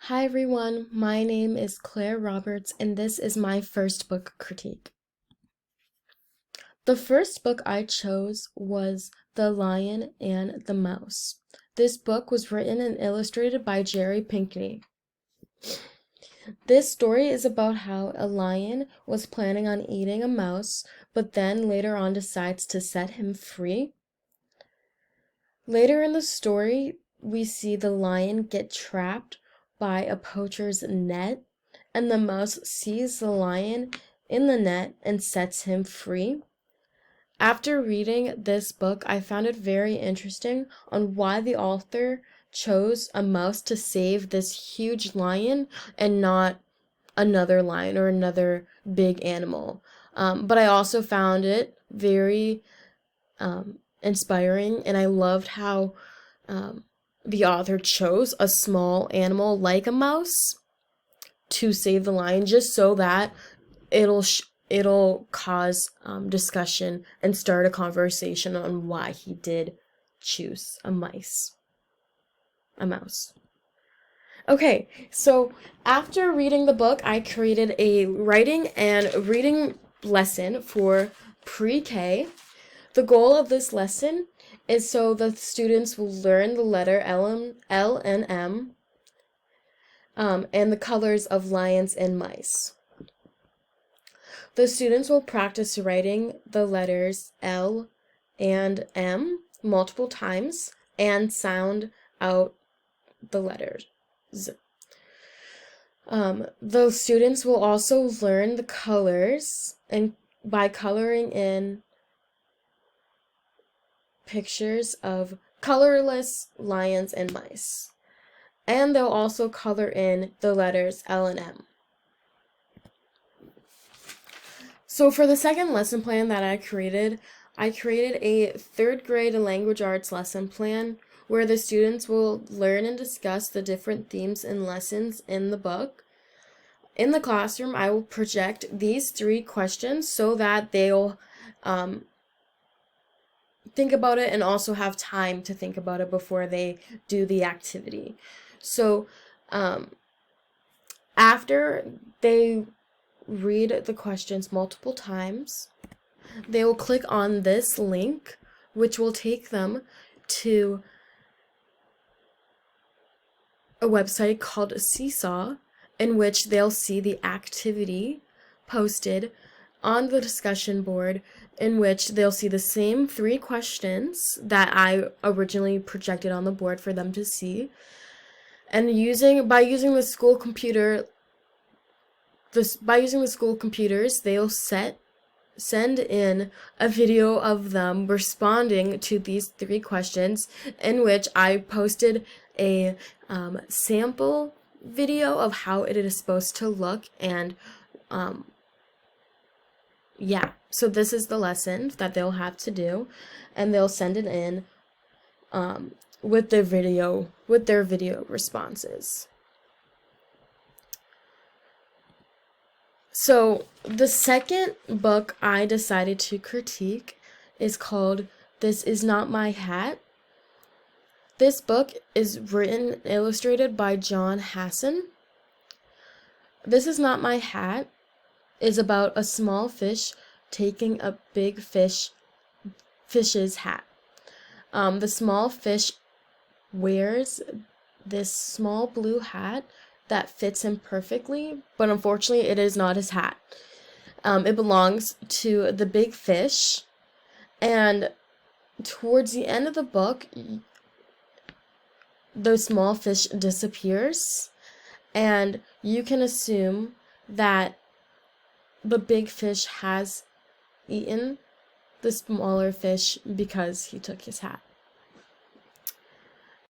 Hi everyone, my name is Claire Roberts, and this is my first book critique. The first book I chose was The Lion and the Mouse. This book was written and illustrated by Jerry Pinkney. This story is about how a lion was planning on eating a mouse, but then later on decides to set him free. Later in the story, we see the lion get trapped by a poacher's net, and the mouse sees the lion in the net and sets him free. After reading this book, I found it very interesting on why the author chose a mouse to save this huge lion and not another lion or another big animal. But I also found it very inspiring, and I loved how the author chose a small animal like a mouse to save the lion, just so that it'll cause discussion and start a conversation on why he did choose a mouse. Okay, so after reading the book, I created a writing and reading lesson for pre-K. The goal of this lesson is so the students will learn the letter L and M, and the colors of lions and mice. The students will practice writing the letters L and M multiple times and sound out the letters. The students will also learn the colors and by coloring in pictures of colorless lions and mice. And they'll also color in the letters L and M. So for the second lesson plan that I created a third grade language arts lesson plan where the students will learn and discuss the different themes and lessons in the book. In the classroom, I will project these 3 questions so that they'll think about it and also have time to think about it before they do the activity. So after they read the questions multiple times, they will click on this link, which will take them to a website called Seesaw, in which they'll see the activity posted on the discussion board, in which they'll see the same 3 questions that I originally projected on the board for them to see. And by using the school computers, they'll send in a video of them responding to these 3 questions, in which I posted a sample video of how it is supposed to look. And yeah, so this is the lesson that they'll have to do, and they'll send it in with their video responses. So the second book I decided to critique is called This Is Not My Hat. This book is written and illustrated by John Hassan. This Is Not My Hat is about a small fish taking a big fish's hat. The small fish wears this small blue hat that fits him perfectly, but unfortunately it is not his hat. It belongs to the big fish, and towards the end of the book, the small fish disappears, and you can assume that the big fish has eaten the smaller fish because he took his hat.